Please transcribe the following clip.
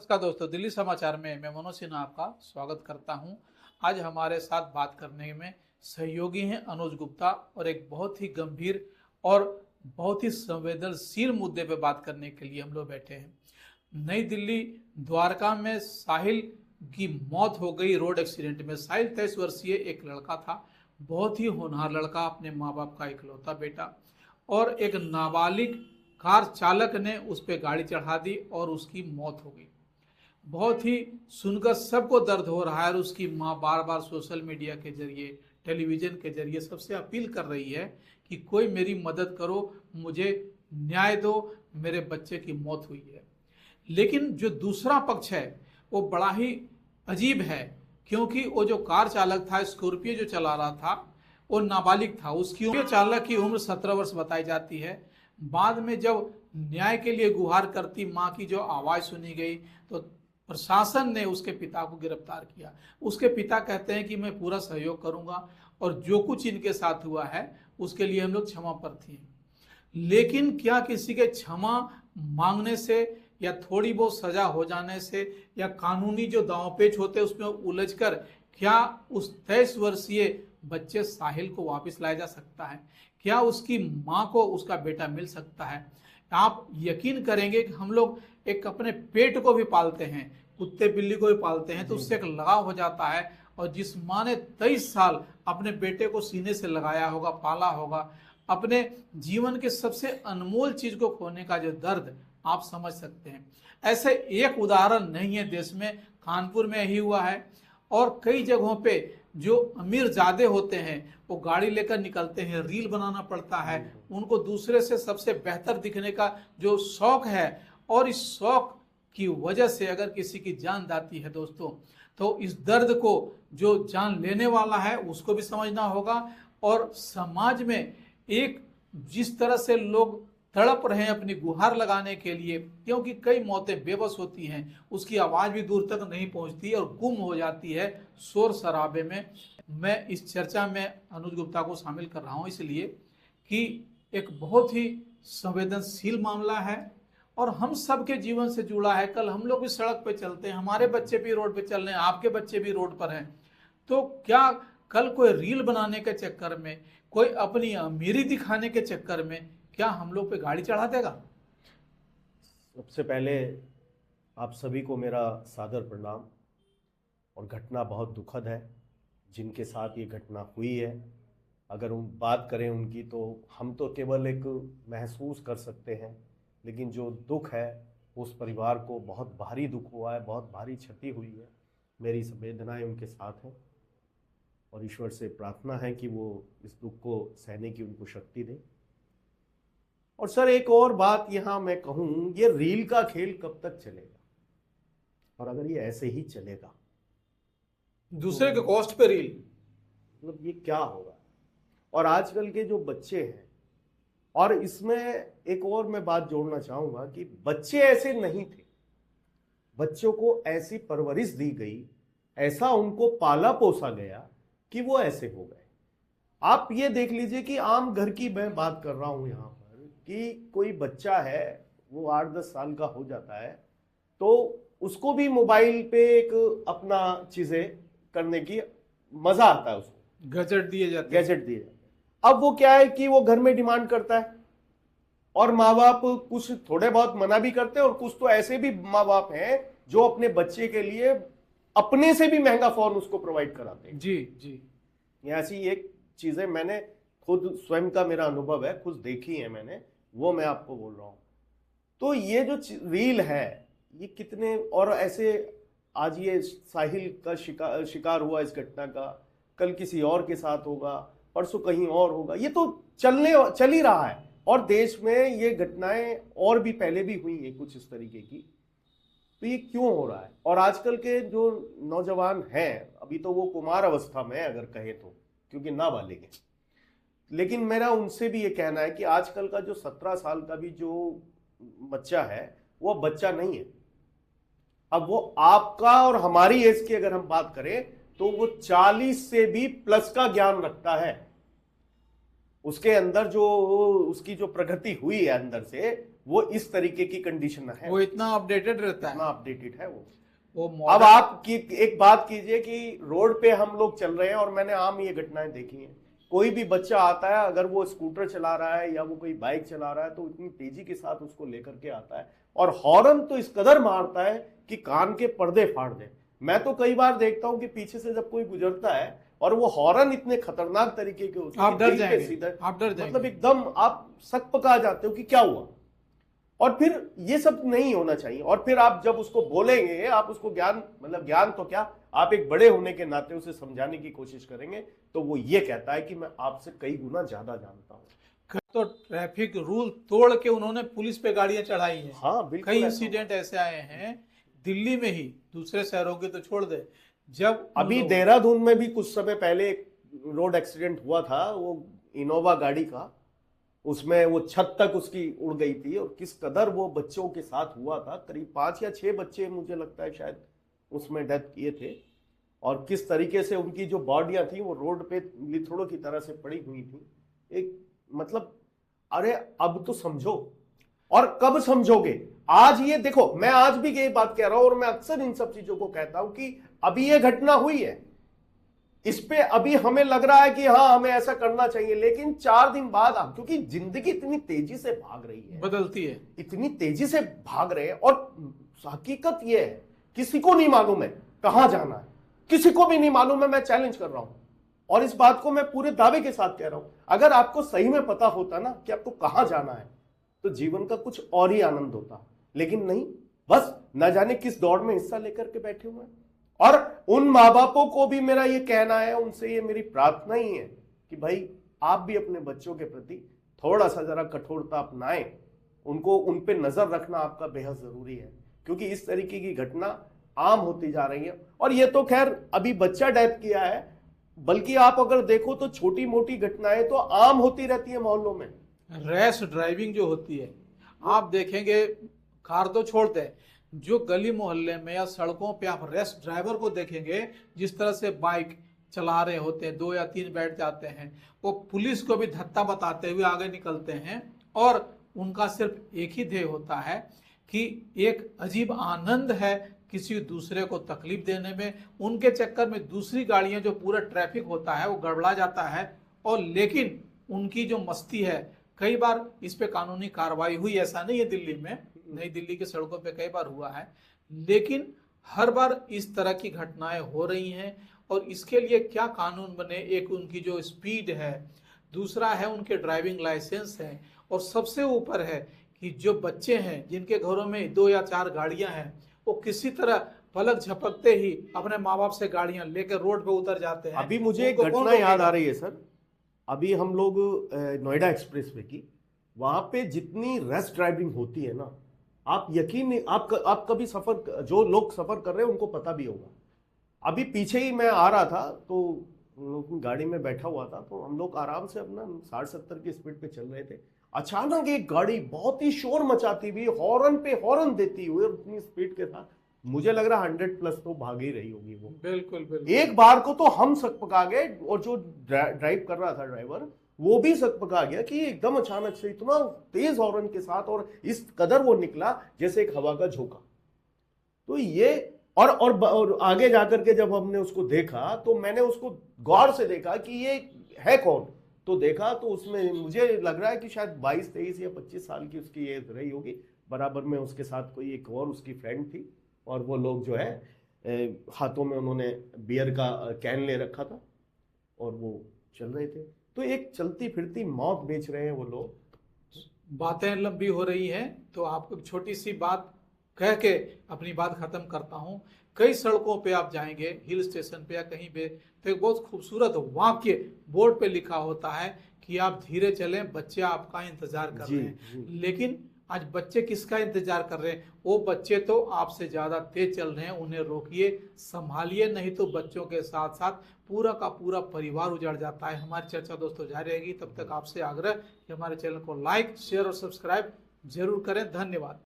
नमस्कार दोस्तों, दिल्ली समाचार में मैं मनोज सिन्हा आपका स्वागत करता हूं। आज हमारे साथ बात करने में सहयोगी हैं अनुज गुप्ता और एक बहुत ही गंभीर और बहुत ही संवेदनशील मुद्दे पर बात करने के लिए हम लोग बैठे हैं। नई दिल्ली द्वारका में साहिल की मौत हो गई रोड एक्सीडेंट में। साहिल 23 वर्षीय एक लड़का था, बहुत ही होनहार लड़का, अपने माँ बाप का इकलौता बेटा, और एक नाबालिग कार चालक ने उस पर गाड़ी चढ़ा दी और उसकी मौत हो गई। बहुत ही सुनकर सबको दर्द हो रहा है और उसकी माँ बार बार सोशल मीडिया के जरिए, टेलीविज़न के जरिए सबसे अपील कर रही है कि कोई मेरी मदद करो, मुझे न्याय दो, मेरे बच्चे की मौत हुई है। लेकिन जो दूसरा पक्ष है वो बड़ा ही अजीब है, क्योंकि वो जो कार चालक था, स्कॉर्पियो जो चला रहा था, वो नाबालिग था। उसकी उम्र, चालक की उम्र 17 वर्ष बताई जाती है। बाद में जब न्याय के लिए गुहार करती माँ की जो आवाज़ सुनी गई तो प्रशासन ने उसके पिता को गिरफ्तार किया। उसके पिता कहते हैं कि मैं पूरा सहयोग करूंगा और जो कुछ इनके साथ हुआ है उसके लिए हम लोग क्षमा प्रार्थी हैं। लेकिन क्या किसी के क्षमा मांगने से या थोड़ी बहुत सजा हो जाने से या कानूनी जो दांवपेच होते हैं उसमें उलझकर क्या उस 23 वर्षीय बच्चे साहिल को वापस लाया जा सकता है? क्या उसकी माँ को उसका बेटा मिल सकता है? आप यकीन करेंगे कि हम लोग एक अपने पेट को भी पालते हैं, कुत्ते बिल्ली को भी पालते हैं, तो उससे एक लगाव हो जाता है। और जिस माँ ने 23 साल अपने बेटे को सीने से लगाया होगा, पाला होगा, अपने जीवन के सबसे अनमोल चीज को खोने का जो दर्द आप समझ सकते हैं। ऐसे एक उदाहरण नहीं है देश में, कानपुर में यही हुआ है। और कई जगहों पे जो अमीर ज्यादा होते हैं वो गाड़ी लेकर निकलते हैं, रील बनाना पड़ता है, उनको दूसरे से सबसे बेहतर दिखने का जो शौक है, और इस शौक की वजह से अगर किसी की जान जाती है दोस्तों, तो इस दर्द को जो जान लेने वाला है उसको भी समझना होगा। और समाज में एक जिस तरह से लोग तड़प रहे हैं अपनी गुहार लगाने के लिए, क्योंकि कई मौतें बेबस होती हैं, उसकी आवाज़ भी दूर तक नहीं पहुंचती और गुम हो जाती है शोर शराबे में। मैं इस चर्चा में अनुज गुप्ता को शामिल कर रहा हूं इसलिए कि एक बहुत ही संवेदनशील मामला है और हम सबके जीवन से जुड़ा है। कल हम लोग भी सड़क पे चलते हैं, हमारे बच्चे भी रोड पे चल रहे हैं, आपके बच्चे भी रोड पर हैं। तो क्या कल कोई रील बनाने के चक्कर में, कोई अपनी अमीरी दिखाने के चक्कर में क्या हम लोग पे गाड़ी चढ़ा देगा? सबसे पहले आप सभी को मेरा सादर प्रणाम। और घटना बहुत दुखद है जिनके साथ ये घटना हुई है। अगर हम बात करें उनकी तो हम तो केवल एक महसूस कर सकते हैं, लेकिन जो दुख है उस परिवार को बहुत भारी दुख हुआ है, बहुत भारी क्षति हुई है। मेरी संवेदनाएं उनके साथ हैं और ईश्वर से प्रार्थना है कि वो इस दुख को सहने की उनको शक्ति दे। और सर एक और बात यहाँ मैं कहूँ, ये रील का खेल कब तक चलेगा? और अगर ये ऐसे ही चलेगा, दूसरे के कॉस्ट पे रील, मतलब ये क्या होगा? और आजकल के जो बच्चे हैं, और इसमें एक और मैं बात जोड़ना चाहूंगा कि बच्चे ऐसे नहीं थे, बच्चों को ऐसी परवरिश दी गई, ऐसा उनको पाला पोसा गया कि वो ऐसे हो गए। आप ये देख लीजिए कि आम घर की मैं बात कर रहा हूं यहाँ पर, कि कोई बच्चा है, वो 8-10 साल का हो जाता है, तो उसको भी मोबाइल पे एक अपना चीजें करने की मजा आता है, उसको गैजेट दिए जाते हैं। अब वो क्या है कि वो घर में डिमांड करता है और माँ बाप कुछ थोड़े बहुत मना भी करते हैं, और कुछ तो ऐसे भी माँ बाप हैं जो अपने बच्चे के लिए अपने से भी महंगा फोन उसको प्रोवाइड कराते हैं। जी जी, ऐसी एक चीजें मैंने खुद स्वयं का मेरा अनुभव है, खुद देखी है मैंने, वो मैं आपको बोल रहा हूं। तो ये जो रील है ये कितने, और ऐसे आज ये साहिल का शिकार हुआ इस घटना का, कल किसी और के साथ होगा, परसों कहीं और होगा, ये तो चल ही रहा है। और देश में ये घटनाएं और भी पहले भी हुई है कुछ इस तरीके की। तो ये क्यों हो रहा है? और आजकल के जो नौजवान हैं, अभी तो वो कुमार अवस्था में अगर कहे तो, क्योंकि नाबालिग है, लेकिन मेरा उनसे भी ये कहना है कि आजकल का जो 17 साल का भी जो बच्चा है वो बच्चा नहीं है। अब वो आपका और हमारी एज की अगर हम बात करें तो वो 40 से भी प्लस का ज्ञान रखता है। उसके अंदर जो उसकी जो प्रगति हुई है अंदर से, वो इस तरीके की कंडीशन है, वो इतना अपडेटेड रहता है, इतना अपडेटेड है वो। अब मॉडल। आप की एक बात कीजिए कि रोड पे हम लोग चल रहे हैं और मैंने आम ये घटनाएं देखी हैं, कोई भी बच्चा आता है, अगर वो स्कूटर चला रहा है या वो कोई बाइक चला रहा है तो इतनी तेजी के साथ उसको लेकर के आता है और हॉर्न तो इस कदर मारता है कि कान के पर्दे फाड़ दे। मैं तो कई बार देखता हूं कि पीछे से जब कोई गुजरता है और वो हॉर्न इतने खतरनाक तरीके के होते हैं, आप डर जाएंगे, आप डर जाएंगे, मतलब एकदम आप सकपका जाते हो कि क्या हुआ। और फिर ये सब नहीं होना चाहिए। और फिर आप जब उसको बोलेंगे, आप उसको ज्ञान, मतलब ज्ञान तो क्या, आप एक बड़े होने के नाते उसे समझाने की कोशिश करेंगे तो वो ये कहता है कि मैं आपसे कई गुना ज्यादा जानता हूं। तो ट्रैफिक रूल तोड़ के उन्होंने पुलिस पे गाड़ियां चढ़ाई हैं। हाँ बिल्कुल, कई इंसिडेंट ऐसे आए हैं दिल्ली में ही, दूसरे शहरों के तो छोड़ दे। जब अभी देहरादून में भी कुछ समय पहले एक रोड एक्सीडेंट हुआ था, वो इनोवा गाड़ी का, उसमें वो छत तक उसकी उड़ गई थी और किस कदर वो बच्चों के साथ हुआ था। करीब 5 या 6 बच्चे मुझे लगता है शायद उसमें डेथ किए थे और किस तरीके से उनकी जो बॉडियां थी वो रोड पे लिथड़ों की तरह से पड़ी हुई थी। एक मतलब, अरे अब तो समझो, और कब समझोगे? आज ये देखो, मैं आज भी ये बात कह रहा हूं और मैं अक्सर इन सब चीजों को कहता हूं कि अभी ये घटना हुई है, इस पे अभी हमें लग रहा है कि हाँ हमें ऐसा करना चाहिए, लेकिन 4 दिन बाद आप, क्योंकि जिंदगी इतनी तेजी से भाग रही है, बदलती है, इतनी तेजी से भाग रहे हैं और हकीकत यह है किसी को नहीं मालूम है कहां जाना है, किसी को भी नहीं मालूम है। मैं चैलेंज कर रहा हूं और इस बात को मैं पूरे दावे के साथ कह रहा हूं, अगर आपको सही में पता होता ना कि आपको कहां जाना है तो जीवन का कुछ और ही आनंद होता, लेकिन नहीं, बस न जाने किस दौड़ में हिस्सा लेकर के बैठे हुए हैं। और उन माँ बापों को भी मेरा ये कहना है, उनसे ये मेरी प्रार्थना ही है कि भाई आप भी अपने बच्चों के प्रति थोड़ा सा जरा कठोरता अपनाएं, उनको उन पे नजर रखना आपका बेहद जरूरी है, क्योंकि इस तरीके की घटना आम होती जा रही है। और ये तो खैर अभी बच्चा डेथ किया है, बल्कि आप अगर देखो तो छोटी मोटी घटनाएं तो आम होती रहती है मोहल्लों में। रैश ड्राइविंग जो होती है, आप देखेंगे, कार तो छोड़ते हैं, जो गली मोहल्ले में या सड़कों पे आप रैश ड्राइवर को देखेंगे, जिस तरह से बाइक चला रहे होते हैं, 2 या 3 बैठ जाते हैं, वो पुलिस को भी धत्ता बताते हुए आगे निकलते हैं और उनका सिर्फ एक ही ध्येय होता है कि एक अजीब आनंद है किसी दूसरे को तकलीफ देने में। उनके चक्कर में दूसरी गाड़ियां, जो पूरा ट्रैफिक होता है वो गड़बड़ा जाता है। और लेकिन उनकी जो मस्ती है, कई बार इस पे कानूनी कार्रवाई हुई, ऐसा नहीं है दिल्ली में, नई दिल्ली की सड़कों पे कई बार हुआ है, लेकिन हर बार इस तरह की घटनाएं हो रही हैं। और इसके लिए क्या कानून बने? एक उनकी जो स्पीड है, दूसरा है उनके ड्राइविंग लाइसेंस है, और सबसे ऊपर है कि जो बच्चे हैं जिनके घरों में 2 या 4 गाड़ियां हैं, वो किसी तरह पलक झपकते ही अपने माँ बाप से गाड़ियां लेकर रोड पे उतर जाते हैं। अभी मुझे एक घटना याद आ रही है सर, अभी हम लोग नोएडा एक्सप्रेस वे की, वहां पे जितनी रैश ड्राइविंग होती है ना, आप यकीन नहीं, आप कभी सफर, जो लोग सफर कर रहे हैं उनको पता भी होगा। अभी पीछे ही मैं आ रहा था तो गाड़ी में बैठा हुआ था, तो हम लोग आराम से अपना 60-70 की स्पीड पे चल रहे थे। अचानक एक गाड़ी बहुत ही शोर मचाती हुई, हॉर्न पे हॉर्न देती हुई उतनी स्पीड के साथ, मुझे लग रहा 100+ तो भाग ही रही होगी वो। बिल्कुल बिल्कुल। एक बार को तो हम सकपका गए और जो ड्राइव कर रहा था ड्राइवर, वो भी सकपका गया कि एकदम अचानक से इतना तेज हॉर्न के साथ, और इस कदर वो निकला जैसे एक हवा का झोंका। तो ये और आगे जाकर के जब हमने उसको देखा तो मैंने उसको गौर से देखा कि ये है कौन, तो देखा तो उसमें मुझे लग रहा है कि शायद 22, 23 या 25 साल की उसकी एज रही होगी। बराबर में उसके साथ कोई एक और उसकी फ्रेंड थी, और वो लोग जो है हाथों में उन्होंने बियर का कैन ले रखा था और वो चल रहे थे। तो एक चलती फिरती मौत बेच रहे हैं वो लोग। बातें लंबी हो रही हैं, तो आपको एक छोटी सी बात कह के अपनी बात खत्म करता हूं। कई सड़कों पे आप जाएंगे, हिल स्टेशन पे या कहीं पे, तो एक बहुत खूबसूरत वाक्य बोर्ड पे लिखा होता है कि आप धीरे चलें, बच्चे आपका इंतजार कर रहे हैं। लेकिन आज बच्चे किसका इंतजार कर रहे हैं? वो बच्चे तो आपसे ज्यादा तेज चल रहे हैं, उन्हें रोकिए, संभालिए, नहीं तो बच्चों के साथ साथ पूरा का पूरा परिवार उजड़ जाता है। हमारी चर्चा दोस्तों जारी रहेगी, तब तक आपसे आग्रह कि हमारे चैनल को लाइक, शेयर और सब्सक्राइब जरूर करें। धन्यवाद।